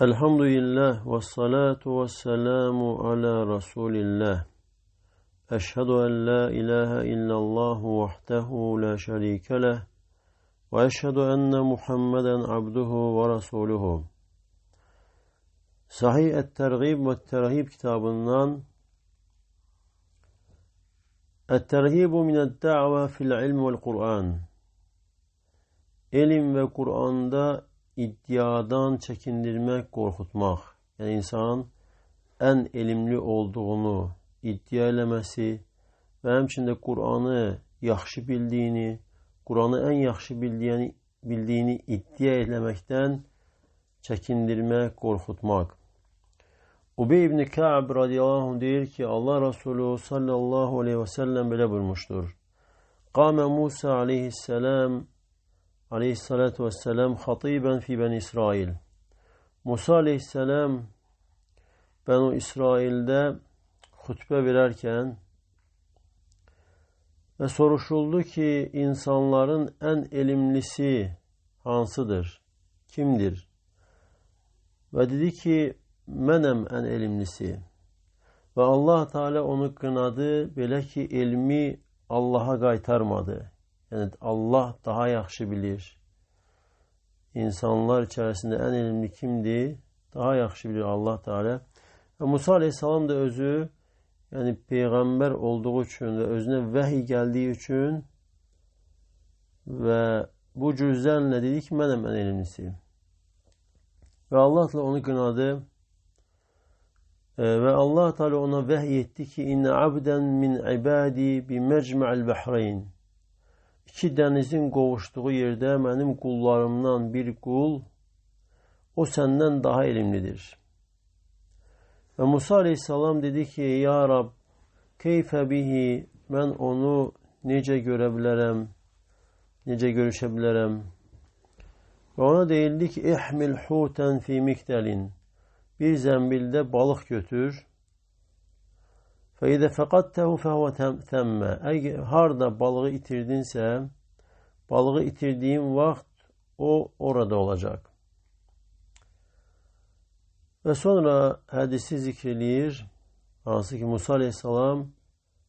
Elhamdülillah ve salatu ve selamu ala Resulillah. Eşhedü en la ilahe illallah vahdehu la şerike leh ve eşhedü enne Muhammeden abduhu ve resuluhu. Sahih et-Tergib ve Terhib kitabından Et-Terhibu mined-da've fil-ilm ve'l-Kur'an. İlim ve Kur'an'da iddiadan çekindirmek, korkutmak. Yani insan en elimli olduğunu iddia eləməsi ve hemçinde Kur'an'ı yaxşı bildiğini, Kur'an'ı en yaxşı bildiğini iddia eləməkdən çekindirmek, korkutmak. Ubey ibn Ka'b radiyallahu anh deyir ki, Allah Resulü sallallahu aleyhi ve sellem belə buyurmuştur. Qame Musa aleyhissalatu vesselam hatiben fi Beni İsrail. Musa aleyhisselam Beni İsrail'de hutbe vererken ve soruşuldu ki insanların en elimlisi hansıdır? Kimdir? Ve dedi ki menem en elimlisi. Ve Allah Teala onu kınadı, belə ki elmi Allah'a qaytarmadı. Yani Allah daha yaxşı bilir. İnsanlar içerisinde en elimli kimdi? Daha yaxşı bilir Allah Teala. Ve Musa Aleyhisselam da özü, yani peygamber olduğu için ve özüne vahiy geldiği için ve bu cüzdanla dedi ki benim en elimlisi. Ve Allah da onu kınadı. Ve Allah Teala ona vahiy etti ki inne abden min ibadi bi mecma'l bahrayn. İki denizin qovuşduğu yerde benim kullarımdan bir kul o senden daha elimlidir. Ve Musa Aleyhisselam dedi ki ya Rab keyfe bihi, ben onu necə görə bilərəm, necə görüşə bilərəm. Ve ona deyildi ki ihmil huten fi miktelin, bir zembilde balık götür. فَاِذَا فَقَدْتَهُ فَهُوَ تَمَّ. Eğer harda balığı itirdinse, balığı itirdiğin vaxt o orada olacak. Ve sonra hadisi zikreliyir. Hansı ki Musa Aleyhisselam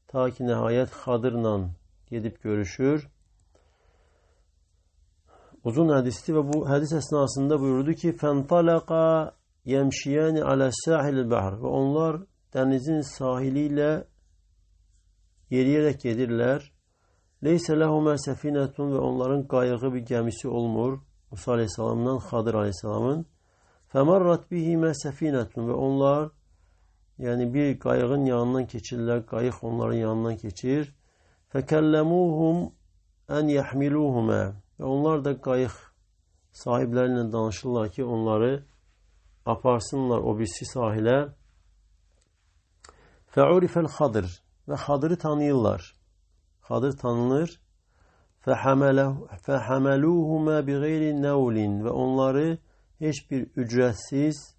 ta ki nihayet Hadır'la gidip görüşür. Uzun hadisti ve bu hadis esnasında buyurdu ki فَانْطَلَقَا يَمْشِيَانِ عَلَى سَاحِلِ الْبَحْرِ. Ve onlar denizin sahiliyle yeriyerek gelirler. Leyse lehuma sefinetun, ve onların qayığı bir gemisi olmur. Musa Aleyhisselam'dan Hadır Aleyhisselam'ın. Femarrat bihime sefinetun, ve onlar yani bir qayığın yanından geçirler. Qayıq onların yanından geçir. Fekellemuhum en yahmiluhuma, ve onlar da qayıq sahiplerine danışırlar ki onları aparsınlar o birisi sahile. Fe'urifel Hadır, ve Hadır'ı tanıyorlar. Hadır tanınır. Fehameluhuma bi gayri nevlin, ve onları hiçbir ücretsiz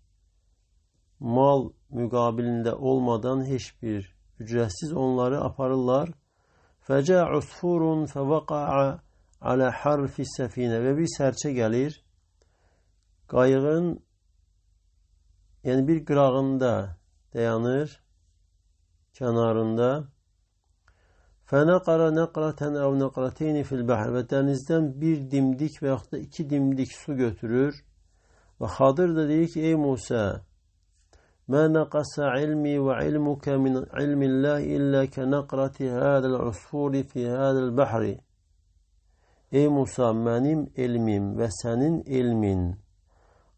mal mukabilinde olmadan hiçbir ücretsiz onları aparırlar. Feca usfurun fevaka'a ala harfi sefine, ve bir serçe gelir. Qayığın yani bir qırağında dayanır, kenarında. فَنَقَرَ نَقْرَةً اَوْ نَقْرَتَيْنِ فِي الْبَحْرِ, ve denizden bir dimdik veyahut da iki dimdik su götürür. Ve Hadır da dedi ki ey Musa, مَا نَقَسَ عِلْمِي وَعِلْمُكَ مِنْ عِلْمِ اللّٰهِ اِلَّا كَنَقْرَةِ هَذَا الْعُصْفُورِ فِي هَذَا الْبَحْرِ. Ey Musa, benim ilmim ve senin ilmin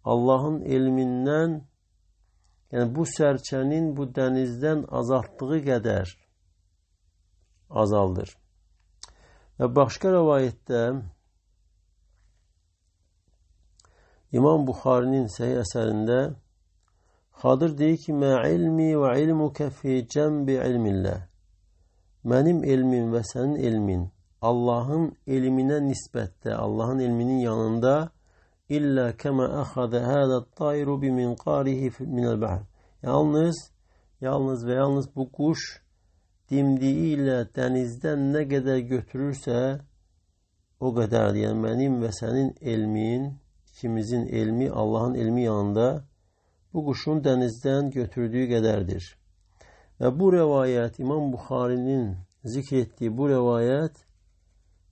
Allah'ın ilminden, yani bu serçenin bu denizden azalttığı kadar azaldır. Ve başka rivayette İmam Bukhari'nin sahih eserinde Hadır deyir ki ma ilmi ve ilmuke fi cembi ilmillah. Benim ilmim ve senin ilmin Allah'ın ilmine nispette, Allah'ın ilminin yanında illa kema ahada hada tayru bi minqarihi minel bahr. Yalnız bu kuş dimdiğiyle denizden ne kadar götürürse o kadar. Yani benim ve senin ilmin, ikimizin ilmi Allah'ın ilmi yanında bu quşun dənizdən götürdüyü qədərdir. Və bu rəvayət, İmam Buxarinin zikr etdiyi bu rəvayət,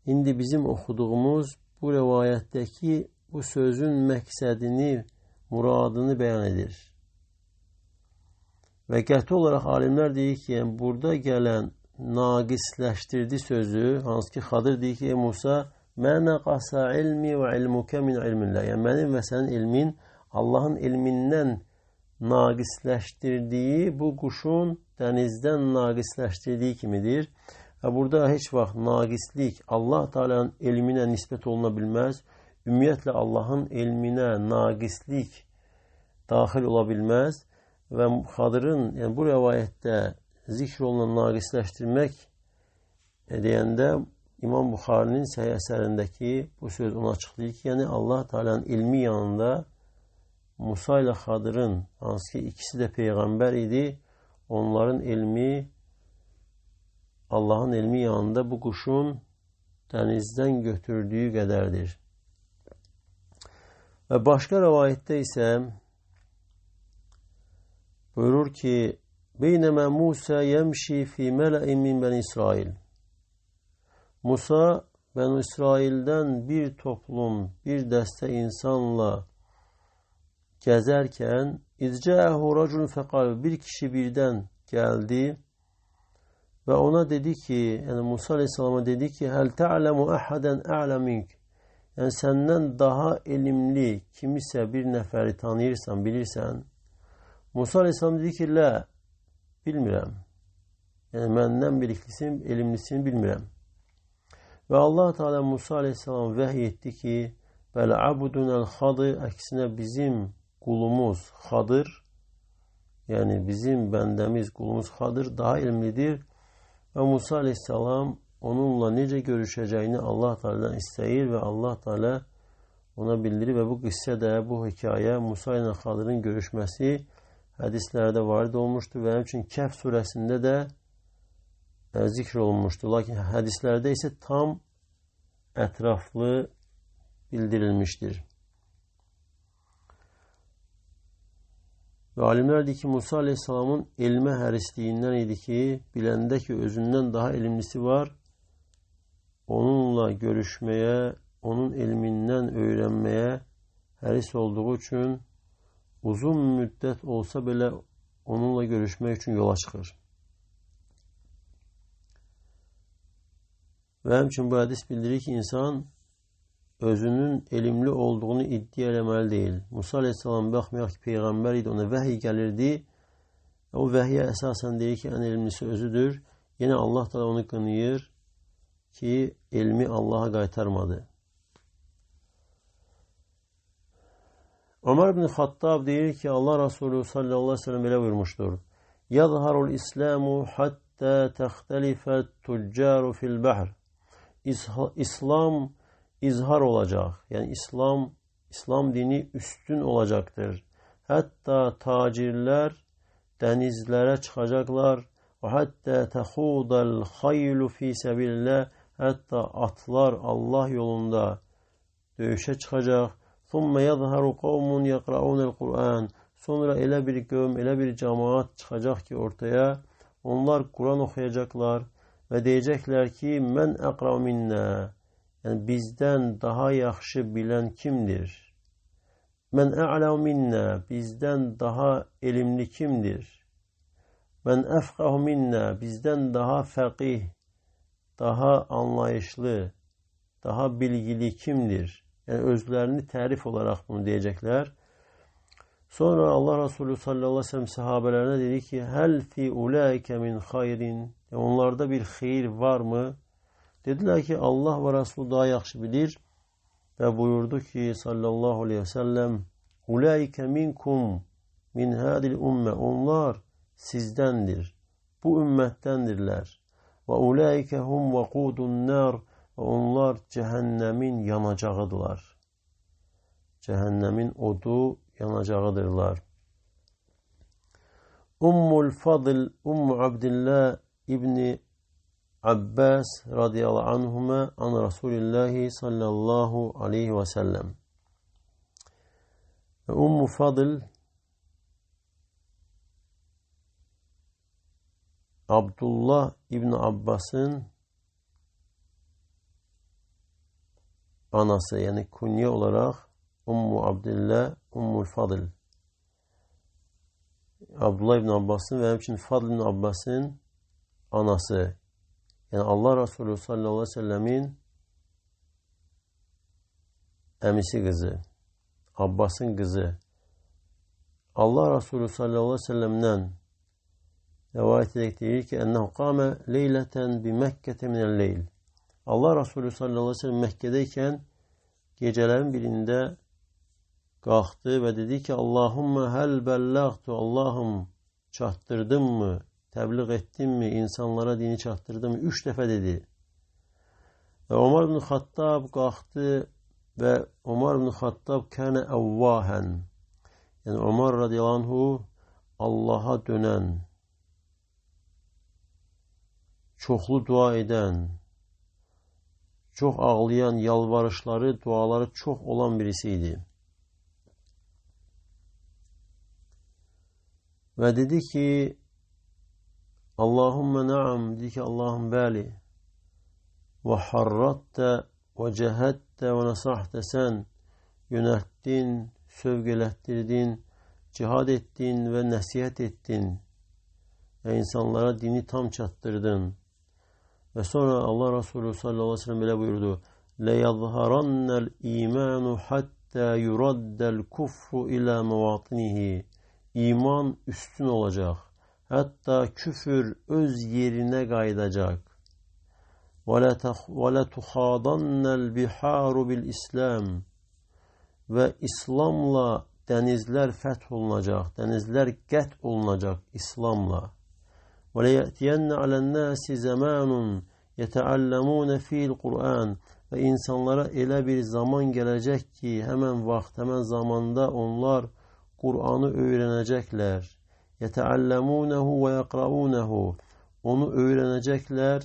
indi bizim oxuduğumuz bu rəvayətdəki bu sözün məqsədini, muradını bəyan edir. Və qəti olaraq alimlər deyir ki, yəni burada gələn naqisləşdirdi sözü, hansı ki Xadır deyir ki, Musa, mənə qasa ilmi və ilmukə min ilminlə. Yəni mənim və sənin ilmin Allahın ilmindən naqisləşdirdiyi bu quşun dənizdən naqisləşdirdiyi kimidir. Və burada heç vaxt naqislik Allah Teala'nın elminə nisbət oluna bilməz. Ümumiyyətlə Allahın elminə naqislik daxil ola bilməz. Və Xadırın, yəni bu rəvayətdə zikr olunan naqisləşdirmək deyəndə İmam Buxarinin Səhih əsərindəki bu söz onu açıqlayır ki, yəni Allah Teala'nın ilmi yanında Musa ilə Xadırın, hansı ki ikisi də peyğəmbər idi, onların elmi Allahın elmi yanında bu quşun dənizdən götürdüyü qədərdir. Və başqa rəvayətdə isə buyurur ki, Beynəmə Musa yəmşi fi mələ'in min bəni İsrail. Musa, Bəni İsraildən bir toplum, bir dəstə insanla gəzərkən, İzcəəhu racun fəqal, bir kişi birdən gəldi və ona dedi ki, yəni Musa Aleyhisselam'a dedi ki, Həl tə'ləmu əhədən ə'ləmink, yəni səndən daha elmli kimisə bir nəfəri tanıyırsan, bilirsən. Musa Aleyhisselam dedi ki, lə, bilmirəm. Yəni məndən biriklisini, elmlisini bilmirəm. Və Allah Teala Musa Aleyhisselam vəhiy etdi ki, Bələ abudunəl xadır, əksinə bizim qulumuz Xadır, yəni bizim bəndəmiz, qulumuz Xadır daha elmlidir. Və Musa Aleyhisselam onunla necə görüşəcəyini Allah Teala'dan istəyir və Allah Teala ona bildirir və bu qissə də, bu hekayə Musa ilə Xadırın görüşməsi hədislərdə varid olmuşdur və həmçinin Kəhf surəsində də zikr olunmuşdur. Lakin hədislərdə isə tam ətraflı bildirilmişdir. Və alimlər deyir ki, Musa Aleyhisselamın elmə hərisliyindən idi ki, biləndə ki, özündən daha elmlisi var, onunla görüşməyə, onun elmindən öyrənməyə həris olduğu üçün uzun müddət olsa belə onunla görüşmək üçün yola çıxır. Və həmçinin bu hədis bildirir ki, insan özünün elmli olduğunu iddia eləməli deyil. Musa Aleyhisselam baxmayaq ki, peyğəmbər idi, ona vəhiy gəlirdi. O vəhiyə əsasən deyir ki, ən elmlisi özüdür. Yenə Allah da onu qınayır ki, elmi Allaha qaytarmadı. Ömər ibn Xattab deyir ki, Allah Resulü sallallahu aleyhi ve sellem belə buyurmuşdur. Yadharul İslamu hatta təxtəlifət tüccaru fil bəhr. İslam izhar olacaq. Yəni İslam dini üstün olacaqdır. Hətta tacirlər dənizlərə çıxacaqlar. Və hətta təxudəl xaylu fi səbillə. Hətta atlar Allah yolunda döyüşə çıxacaq. Thumma yadharu qawmun yaqra'unel Qur'an. Sonra elə bir qövm, elə bir cəmaat çıxacaq ki ortaya, onlar Quran oxuyacaqlar və deyəcəklər ki, mən əqra minnə, yəni bizdən daha yaxşı bilən kimdir? Mən ə'lə minnə, bizdən daha elmli kimdir? Mən əfqəhu minnə, bizdən daha fəqih, daha anlayışlı, daha bilgili kimdir? Yəni özlərini tərif olaraq bunu deyəcəklər. Sonra Allah Resulü sallallahu aleyhi ve sellem sahabələrinə dedi ki, həl fi ulaikə min xayrin, onlarda bir xeyir varmı? Dedilər ki, Allah və Resulü daha yaxşı bilir və buyurdu ki, sallallahu aleyhi ve sellem, ulaikə minkum min hadil ümmə, onlar sizdəndir, bu ümmətdəndirlər. Və ulaikə hum vaqudun nar, və onlar cəhənnəmin yanacağıdırlar. Cəhənnəmin odu yanacağıdırlar. Ummul Fadl, Ummu Abdillah İbni Abbas radıyallahu anhuma an Resulillahi sallallahu aleyhi ve sellem. Ummu Fadl Abdullah İbni Abbas'ın anası, yani kunye olarak Ummu Abdillah, Ummul Fadıl. Abdullah İbni Abbas'ın ve hemçinin Fadıl İbni Abbas'ın anası. Yani Allah Resulü sallallahu aleyhi ve sellemin emisi kızı. Abbas'ın kızı. Allah Resulü sallallahu aleyhi ve sellem'den rivayet ederek diyor ki ennehu kâme leyleten bi Mekke'te minel leyl. Allah Resulü sallallahu aleyhi ve sellem Mekke'deyken gecelerin birinde kalktı ve dedi ki Allahümme hel bellagtu, Allah'ım çattırdım mı, tebliğ ettim mi, insanlara dini çattırdım mı? 3 defa dedi. Ve Ömer bin Hattab kalktı ve Ömer bin Hattab kâne evvâhen. Yani Ömer radıyallahu anhu Allah'a dönen, çoklu dua eden, çok ağlayan, yalvarışları, duaları çok olan birisiydi. Ve dedi ki Allahümme na'am, dedi ki Allah'ım beli ve harratte ve cehette ve nasahte, sen yönelttin, sövgülettirdin, cihad ettin ve nasihat ettin. Ve insanlara dini tam çattırdın. Ve sonra Allah Resulü sallallahu aleyhi ve sellem böyle buyurdu. لَيَظْهَرَنَّ الْا۪يمَانُ حَتَّى يُرَدَّ الْكُفْرُ اِلَى مَوَاطِنِهِ. İman üstün olacak. Hatta küfür öz yerine kaydacak. وَلَتُخَاضَنَّ الْبِحَارُ بِالْاِسْلَامِ. Ve İslam'la denizler fetholunacak. Denizler get olunacak İslam'la. وَلَيَأْتِيَنَّ عَلَى النَّاسِ زَمَانٌ يَتَعَلَّمُونَ فِيهِ الْقُرْآنِ. Ve insanlara öyle bir zaman gelecek ki hemen vakit, hemen zamanda onlar Kur'an'ı öğrenecekler. يَتَعَلَّمُونَهُ وَيَقْرَؤُونَهُ. Onu öğrenecekler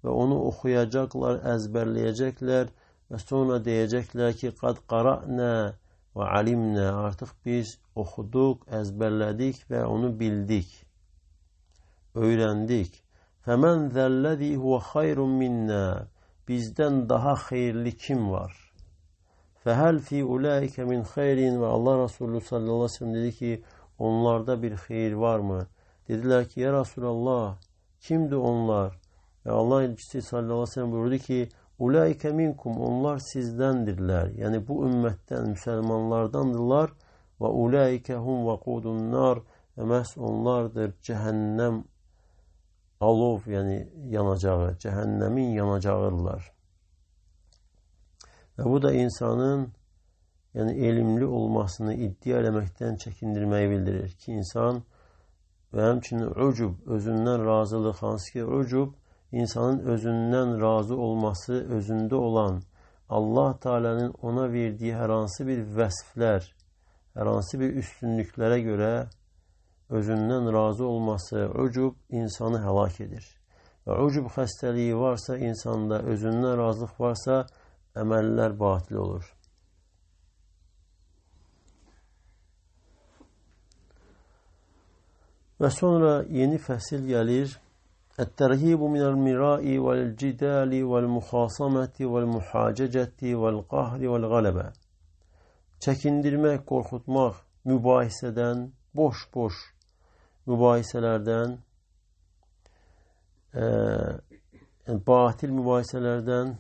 ve onu okuyacaklar, ezberleyecekler ve sonra diyecekler ki قَدْ قَرَأْنَا وَعَلِمْنَا. Artık biz okuduk, ezberledik ve onu bildik, öğrendik. فَمَنْ ذَا الَّذ۪ي هُوَ خَيْرٌ مِنَّا. Bizden daha hayırlı kim var? فَهَلْ فِي اُولَٰئِكَ مِنْ خَيْرٍ. Ve Allah Resulü sallallahu aleyhi ve sellem dedi ki onlarda bir hayır var mı? Dediler ki ya Resulallah, kimdi onlar? Ve Allah elçisi sallallahu aleyhi ve sellem buyurdu ki اُولَٰئِكَ minkum, onlar sizdendirler. Yani bu ümmetten, Müslümanlardandırlar. Ve اُولَٰئِكَ هُمْ وَقُودُ النَّارِ. Ve məhz onlardır cehennem alov, yani yanacağı, cehennemin yanacağıdırlar. Ve bu da insanın yani elimli olmasını iddia etmekten çekindirmeyi bildirir ki insan ve hemçinin ucub, özünden razılık, hansı ki ucub, insanın özünden razı olması, özünde olan Allah Teala'nın ona verdiği herhansı bir vesfler, herhansı bir üstünlüklere göre özünden razı olması, ucub insanı helak edir. Ve ucub hastalığı varsa insanda, özünden razılık varsa emeller batil olur. Ve sonra yeni fesil gelir. الترهيب من المراء والجدال والمخاصمة والمحاججة والقهر والغلبة. Çekindirmek, korkutmak, mübahiseden, boş mübahiselerden, batil mübahiselerden,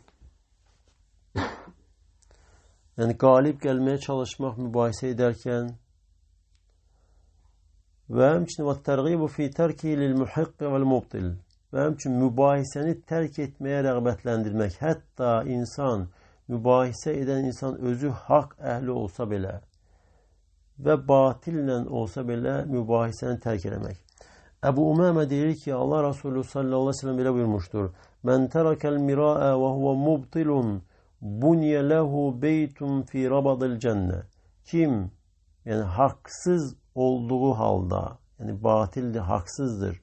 yani galip gelmeye çalışmak mübahise ederken ve hemçinin وَالتَّرْغِيبُ فِي تَرْكِهِ لِلْمُحِقِّ وَالْمُبْطِلِ. Ve hemçinin mübahiseni terk etmeye rağbetlendirmek. Hatta insan, mübahise eden insan özü hak ehli olsa bile ve batille olsa bile mübahiseni terk etmek. Ebu Umame diyor ki Allah Resulü sallallahu aleyhi ve sellem bile buyurmuştur. Men terakel mira'e ve huve mubtilun bunye lehu beytun fi rabadil cenne. Kim yani haksız olduğu halde, yani batildir, haksızdır,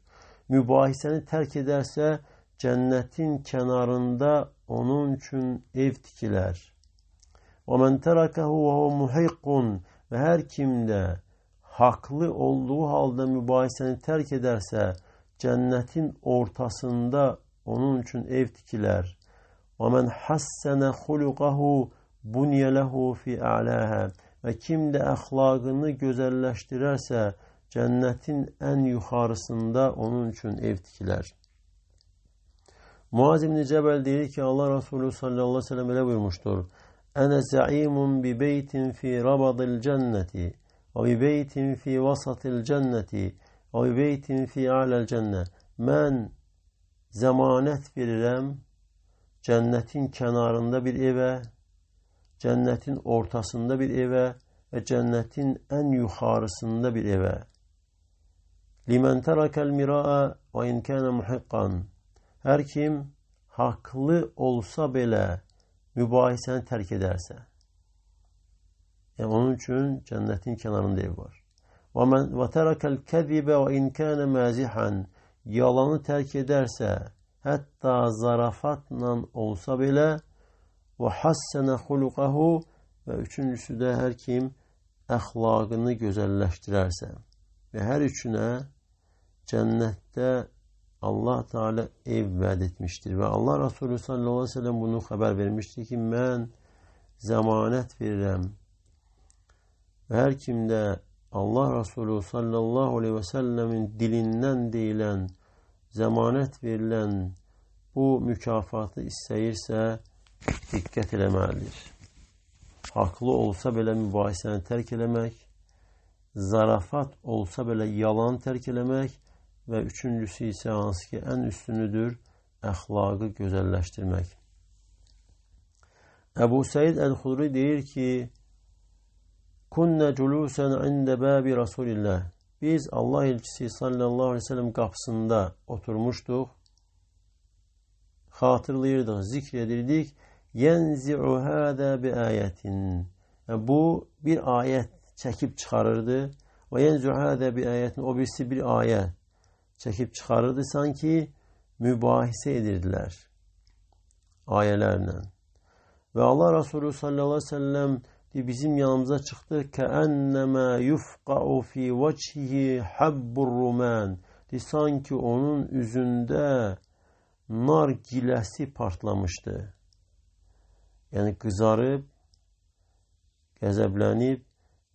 mübahiseni terk ederse cennetin kenarında onun için ev dikiler. وَمَنْ تَرَكَهُ وَهُوَ مُحِقٌ. Ve her kimde haklı olduğu halde mübahiseni terk ederse cennetin ortasında onun için ev tikilər. وَمَنْ حَسَّنَ خُلُقَهُ بُنْيَ لَهُ فِي أَعْلَاهَا Və kim də əxlaqını gözəlləşdirərsə, cennetin en yuxarısında onun için ev tikilər. Muaz ibn Cebel deyir ki, Allah Resulü sallallahu aleyhi ve sellem elə buyurmuştur. Ene za'imun bi beytin fi rabadil cenneti ve bi beytin fi vasatil cenneti ve bi beytin fi a'lal cennet. Mən zəmanət verirəm cennetin kenarında bir eve, cennetin ortasında bir eve ve cennetin en yukarısında bir eve. Limen terakel mira'a ve in kana muhiqqan. Her kim haklı olsa bile mübahisəni terk ederse. Yani onun için cennetin kenarında ev var. Ve terakel kezibe ve in kana mazihan. Yalanı terk ederse, hatta zarafatla olsa bile ve hassene hulukahu ve üçüncüsü de her kim əxlaqını gözəlləşdirərsə ve her üçüne cennette Allah Teala ev vəd etmiştir ve Allah Resulü sallallahu aleyhi ve sellem bunu haber vermiştir ki mən zəmanət verirəm ve her kimde Allah Resulü sallallahu aleyhi ve sellemin dilinden deyilen zəmanət verilen bu mükafatı istəyirsə dikkat eləməlidir. Haklı olsa belə mübahisəni terk eləmək, zarafat olsa belə yalan terk eləmək və üçüncüsü isə hansı ki ən üstünüdür, əxlaqı gözəlləşdirmək. Əbu Səid Əl-Xudri deyir ki, Kunnə culusən ində bəbi Rasulillah. Biz Allah elçisi sallallahu aleyhi ve sellem qapısında oturmuşduq, xatırlayırdıq, zikr edirdik. Yenzi'u hâdâ bi âyetin. Bu bir ayet çekip çıkarırdı. Ve yenzi'u hâdâ bi âyetin. O birisi bir ayet çekip çıkarırdı. Sanki mübahise edirdiler ayelerle. Ve Allah Resulü sallallahu aleyhi ve sellem bizim yanımıza çıktı. Keennema yufqa'u fi vecihi habbur ruman. Sanki onun yüzünde nar giləsi partlamıştı. Yani kızarıp, qəzəblənib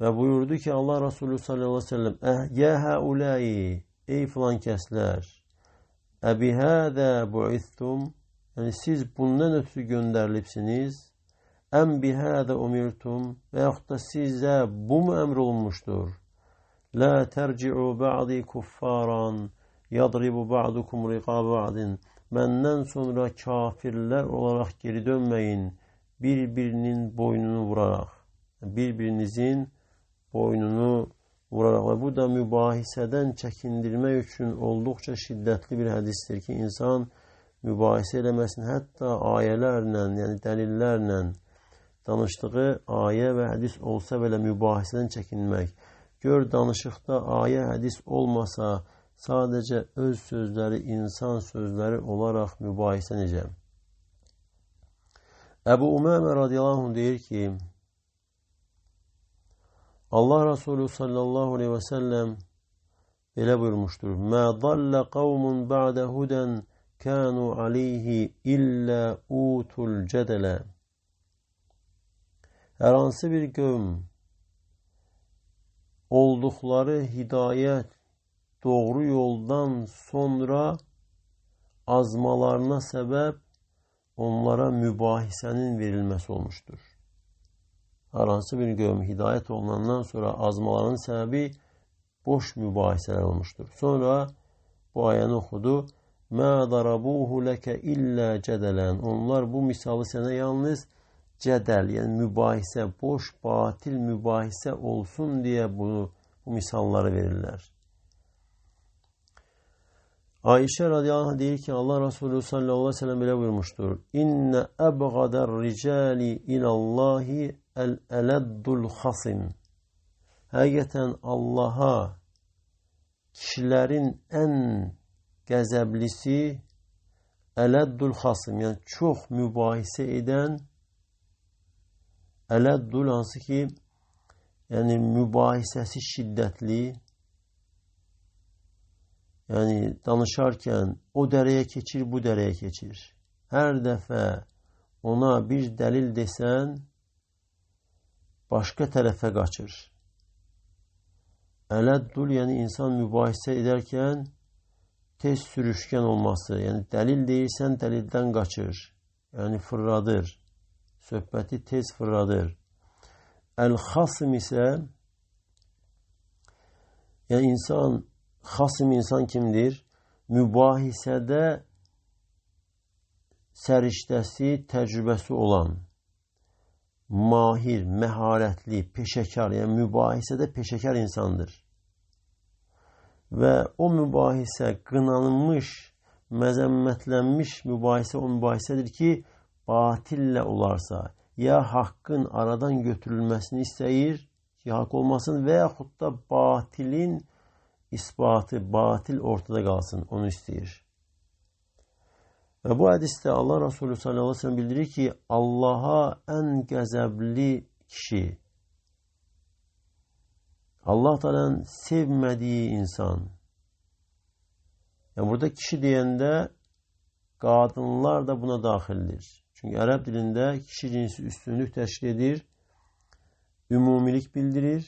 ve buyurdu ki Allah Resulü sallallahu aleyhi ve sellem ya haulai, ey filan kəslər, əbihədə bu'ithtum, yani siz bundan ötürü göndərilibsiniz, əm bihədə umirtum və yaxud da sizə bu mu əmr olunmuştur? La tərci'u ba'di kuffaran yadribu ba'dukum riqabı ba'din. Məndən sonra kafirlər olarak geri dönməyin, birbirinin boynunu vurarak, birbirinizin boynunu vurarak ve bu da mübahiseden çekindirmek için oldukça şiddetli bir hadistir ki insan mübahise eləməsin, hatta ayelerle yani delillerle danıştığı aye ve hadis olsa belə mübahiseden çekinmek. Gör danışıqda aye hadis olmasa sadece öz sözleri insan sözleri olarak mübahise edeceğim. Ebu Umame radıyallahu anh deyir ki Allah Resulü sallallahu aleyhi ve sellem belə buyurmuştur. Mâ dalle kavmun ba'de huden kânu aleyhi illa utul cedele. Her hansı bir qövm oldukları hidayet doğru yoldan sonra azmalarına sebep onlara mübahisenin verilmesi olmuştur. Her hansı bir qövm hidayet olunandan sonra azmaların sebebi boş mübahiseler olmuştur. Sonra bu ayəni okudu. مَا ضَرَبُوهُ لَكَ إِلَّا cedelen. Onlar bu misalı sana yalnız cedel yani mübahise, boş batil mübahise olsun diye bu misalları verirler. Ayşe radıyallahu anh deyir ki Allah Resulü sallallahu aleyhi ve sellem böyle buyurmuştur. İnne ebgadar ricali ilallahi el-eleddul hasim. Həqiqətən Allah'a kişilerin en qəzəblisi eleddul hasim yani çok mübahise eden eleddul hansı ki yani mübahisesi şiddetli yani danışarkən o dərəyə keçir, bu dərəyə keçir. Hər dəfə ona bir dəlil desən, başqa tərəfə qaçır. Ələddul, yəni insan mübahisə edərkən tez sürüşkən olması, yəni dəlil deyirsən, dəlildən qaçır. Yəni fırladır. Söhbəti tez fırladır. Əl-xasm isə, yəni insan, xasm insan kimdir? Mübahisədə səriştəsi, təcrübəsi olan, mahir, məharətli, peşəkar, yəni mübahisədə peşəkar insandır. Və o mübahisə qınanmış, məzəmmətlənmiş mübahisə o mübahisədir ki, batillə olarsa, ya haqqın aradan götürülməsini istəyir ki, haqq olmasın və yaxud da batilin isbatı, batil ortada qalsın, onu istəyir. Və bu hədisdə Allah Resulü sallallahu aleyhi ve sellem bildirir ki, Allaha ən qəzəbli kişi, Allah Teala'nın sevmədiyi insan. Yəni burada kişi deyəndə qadınlar da buna daxildir. Çünki ərəb dilində kişi cinsi üstünlük təşkil edir, ümumilik bildirir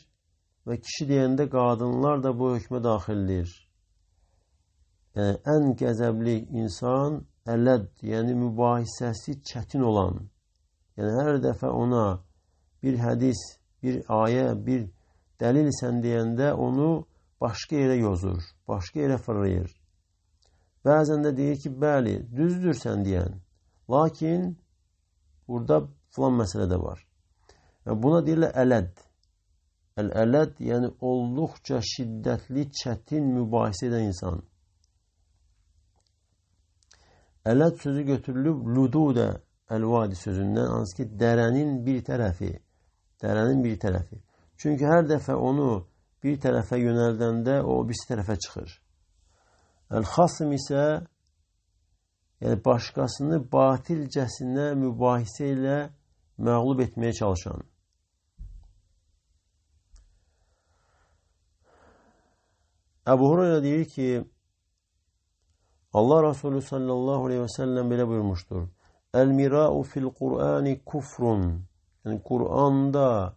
və kişi deyəndə qadınlar da bu hökmə daxildir. Yəni ən qəzəbli insan ələd, yəni mübahisəsi çətin olan. Yəni hər dəfə ona bir hədis, bir ayə, bir dəlil sən deyəndə onu başqa yerə yozur, başqa yerə fırlayır. Bəzən də deyir ki, bəli, düzdür sən deyən. Lakin burada filan məsələ də var. Buna deyirlər ələd. Əl-ələd, yəni olduqca şiddətli, çətin mübahisə edən insan. Ələd sözü götürülüb lududə əl-vadi sözündən, hansı ki, dərənin bir tərəfi. Dərənin bir tərəfi. Çünki hər dəfə onu bir tərəfə yönəldəndə o bir tərəfə çıxır. Əl-xasm isə yəni başqasını batilcəsinə mübahisə ilə məğlub etməyə çalışan. Əbu Hureyra deyir ki, Allah Resulü sallallahu aleyhi və səlləm belə buyurmuşdur. Əl-mira'u fil-Qur'ani kufrun. Yəni Qur'anda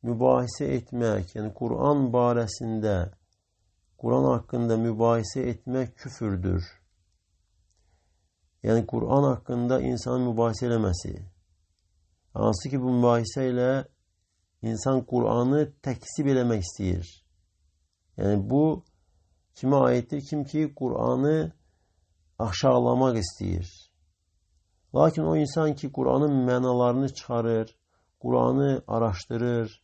mübahisə etmək, yəni Qur'an barəsində, Qur'an haqqında mübahisə etmək küfürdür. Yəni Qur'an haqqında insanın mübahisə eləməsi. Hansı ki, bu mübahisə ilə insan Qur'anı təksib eləmək istəyir. Yəni bu kimə aiddir? Kim ki, Qur'anı aşağılamaq istəyir. Lakin o insan ki, Qur'anın mənalarını çıxarır, Qur'anı araşdırır,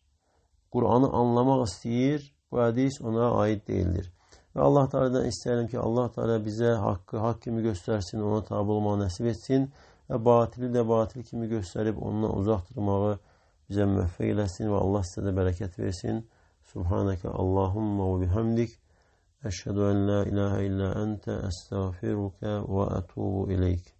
Qur'anı anlamaq istəyir, bu hədis ona aid deyildir. Və Allah Teala'dan istəyirəm ki, Allah Teala bizə haqqı haqq kimi göstərsin, ona tabi olmağı nəsib etsin və batili də batil kimi göstərib ondan uzaq durmağı bizə müvəffəq eləsin və Allah sizə də bərəkət versin. Subhanəkə Allahumma və bihamdik. Əşhədu ən la ilahə illə əntə əstəğfirukə və ətubu ileyk.